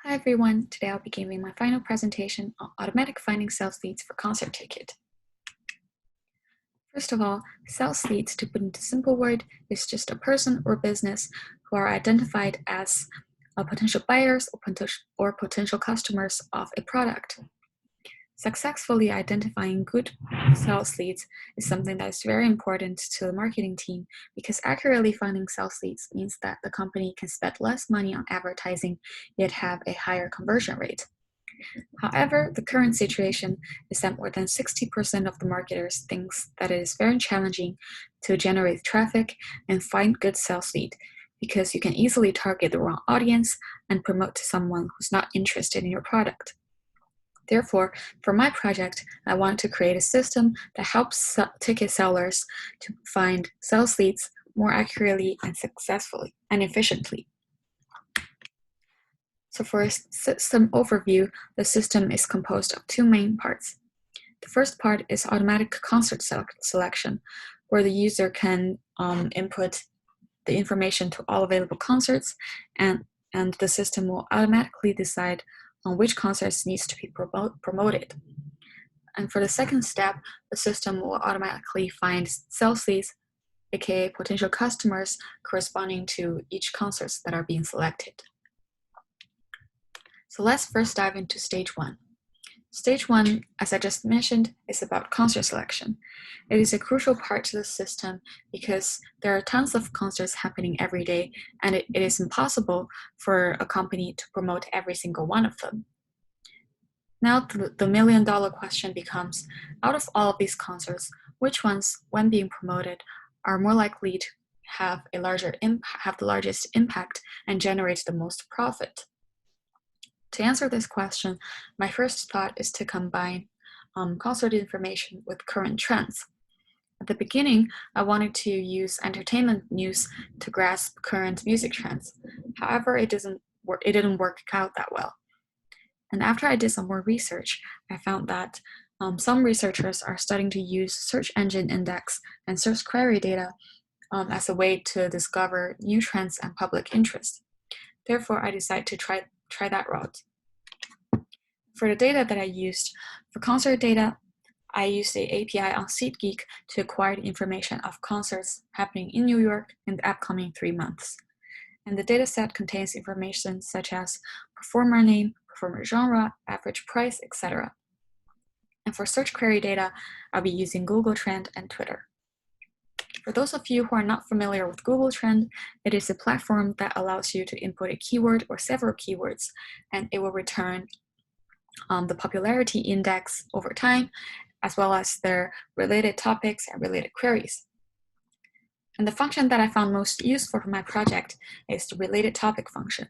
Hi everyone, today I'll be giving my final presentation on automatic finding sales leads for concert ticket. First of all, sales leads, to put into simple word, is just a person or business who are identified as potential buyers or potential customers of a product. Successfully identifying good sales leads is something that is very important to the marketing team because accurately finding sales leads means that the company can spend less money on advertising yet have a higher conversion rate. However, the current situation is that more than 60% of the marketers thinks that it is very challenging to generate traffic and find good sales lead because you can easily target the wrong audience and promote to someone who's not interested in your product. Therefore, for my project, I want to create a system that helps ticket sellers to find sales leads more accurately and successfully and efficiently. So for a system overview, the system is composed of two main parts. The first part is automatic concert selection, where the user can input the information to all available concerts, and the system will automatically decide on which concerts needs to be promoted. And for the second step, the system will automatically find sales leads, aka potential customers corresponding to each concerts that are being selected. So let's first dive into stage one. Stage one, as I just mentioned, is about concert selection. It is a crucial part to the system because there are tons of concerts happening every day, and it is impossible for a company to promote every single one of them. Now the million-dollar question becomes, out of all of these concerts, which ones, when being promoted, are more likely to have the largest impact and generate the most profit? To answer this question, my first thought is to combine concert information with current trends. At the beginning, I wanted to use entertainment news to grasp current music trends. However, it didn't work out that well. And after I did some more research, I found that some researchers are starting to use search engine index and search query data as a way to discover new trends and public interest. Therefore, I decided to try that route. For the data that I used, for concert data, I used the API on SeatGeek to acquire the information of concerts happening in New York in the upcoming 3 months. And the dataset contains information such as performer name, performer genre, average price, etc. And for search query data, I'll be using Google Trend and Twitter. For those of you who are not familiar with Google Trend, it is a platform that allows you to input a keyword or several keywords, and it will return the popularity index over time, as well as their related topics and related queries. And the function that I found most useful for my project is the related topic function.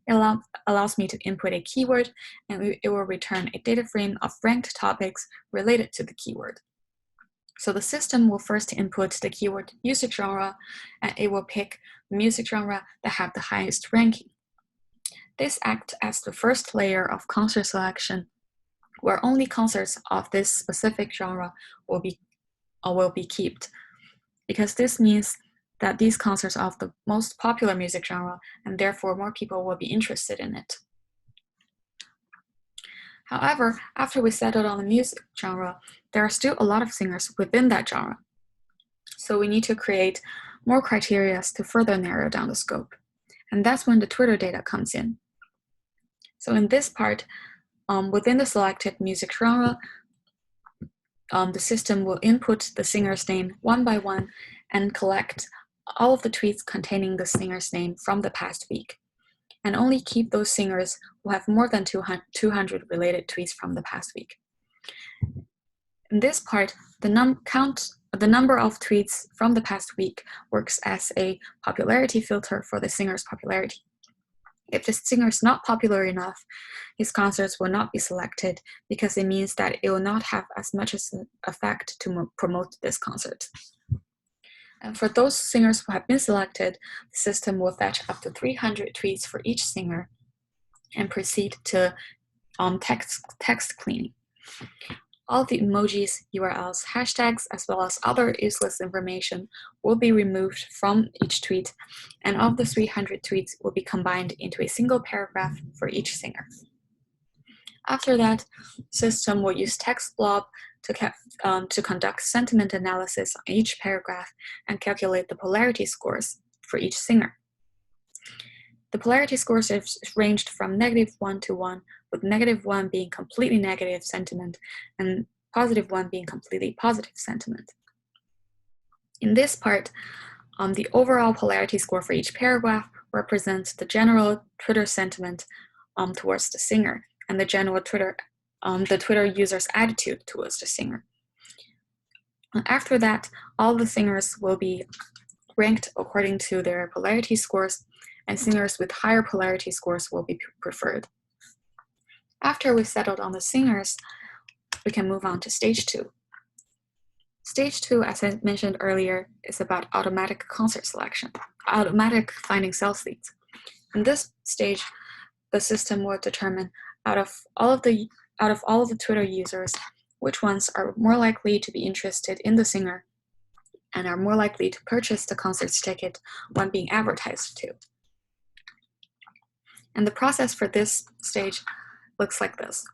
It allows me to input a keyword, and it will return a data frame of ranked topics related to the keyword. So the system will first input the keyword music genre, and it will pick the music genre that have the highest ranking. This acts as the first layer of concert selection, where only concerts of this specific genre will be kept, because this means that these concerts are of the most popular music genre, and therefore more people will be interested in it. However, after we settled on the music genre, there are still a lot of singers within that genre. So we need to create more criteria to further narrow down the scope. And that's when the Twitter data comes in. So in this part, within the selected music genre, the system will input the singer's name one by one and collect all of the tweets containing the singer's name from the past week, and only keep those singers who have more than 200 related tweets from the past week. In this part, the number of tweets from the past week works as a popularity filter for the singer's popularity. If the singer is not popular enough, his concerts will not be selected because it means that it will not have as much as an effect to promote this concert. And for those singers who have been selected, the system will fetch up to 300 tweets for each singer and proceed to text cleaning. all the emojis, URLs, hashtags, as well as other useless information will be removed from each tweet, and all of the 300 tweets will be combined into a single paragraph for each singer. After that, system will use TextBlob to conduct sentiment analysis on each paragraph and calculate the polarity scores for each singer. The polarity scores is ranged from -1 to 1, with -1 being completely negative sentiment and +1 being completely positive sentiment. In this part, the overall polarity score for each paragraph represents the general Twitter sentiment towards the singer and the general the Twitter user's attitude towards the singer. After that, all the singers will be ranked according to their polarity scores, and singers with higher polarity scores will be preferred. After we've settled on the singers, we can move on to stage 2. Stage 2, as I mentioned earlier, is about automatic concert selection, automatic finding sales leads. In this stage, the system will determine out of all of the Twitter users, which ones are more likely to be interested in the singer and are more likely to purchase the concert's ticket when being advertised to. And the process for this stage looks like this.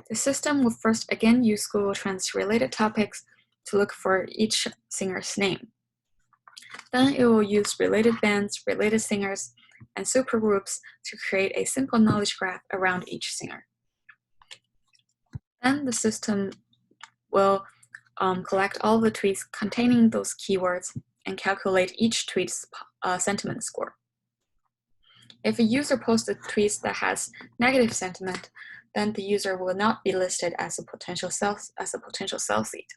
The system will first again use Google Trends related topics to look for each singer's name. Then it will use related bands, related singers, and supergroups to create a simple knowledge graph around each singer. Then the system will collect all the tweets containing those keywords and calculate each tweet's sentiment score. If a user posted tweets that has negative sentiment, then the user will not be listed as a potential sales lead.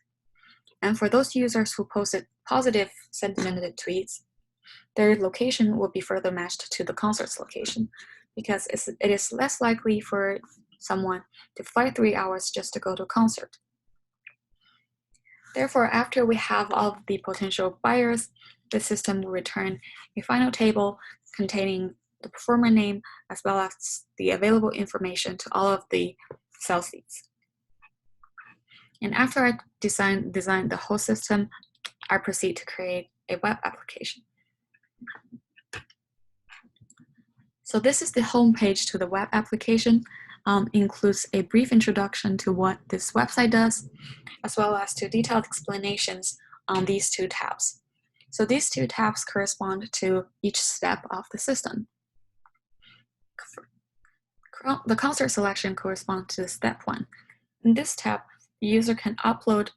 And for those users who posted positive sentimented tweets, their location will be further matched to the concert's location, because it is less likely for someone to fly 3 hours just to go to a concert. Therefore, after we have all of the potential buyers, the system will return a final table containing the performer name as well as the available information to all of the sales leads. And after I design the whole system, I proceed to create a web application. So this is the home page to the web application. Includes a brief introduction to what this website does, as well as to detailed explanations on these 2 tabs. So these 2 tabs correspond to each step of the system. The concert selection corresponds to step 1. In this tab, the user can upload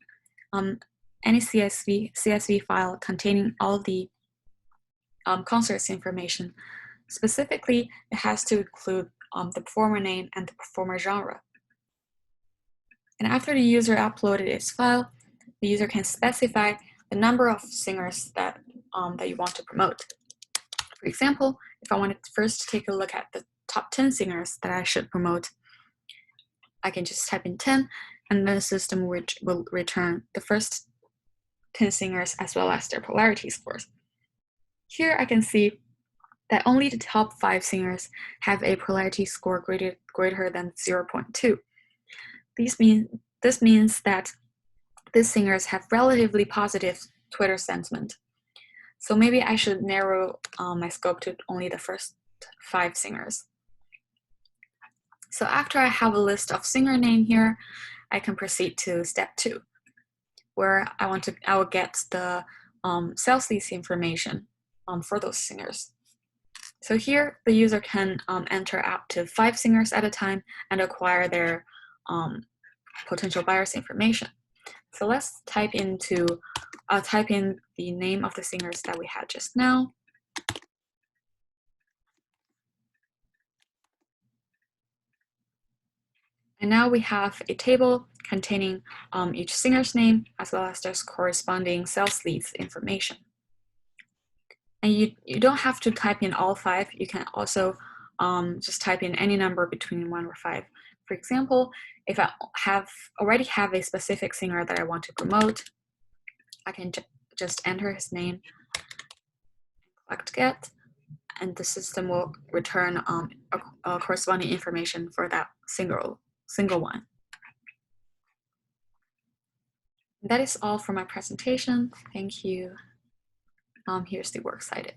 any CSV file containing all the concert's information. Specifically, it has to include the performer name and the performer genre. And after the user uploaded its file, the user can specify the number of singers that you want to promote. For example, if I wanted to first take a look at the top 10 singers that I should promote, I can just type in 10, and then the system will return the first 10 singers as well as their polarity scores. Here I can see that only the top 5 singers have a polarity score greater than 0.2. This means that these singers have relatively positive Twitter sentiment. So maybe I should narrow my scope to only the first 5 singers. So after I have a list of singer name here, I can proceed to step 2, where I will get the sales leads information for those singers. So here, the user can enter up to 5 singers at a time and acquire their potential buyers' information. So let's type in the name of the singers that we had just now. And now we have a table containing each singer's name as well as their corresponding sales leads information. And you don't have to type in all 5. You can also just type in any number between 1 or 5. For example, if I already have a specific singer that I want to promote, I can just enter his name, select get, and the system will return corresponding information for that single one. That is all for my presentation. Thank you. Here's the works cited.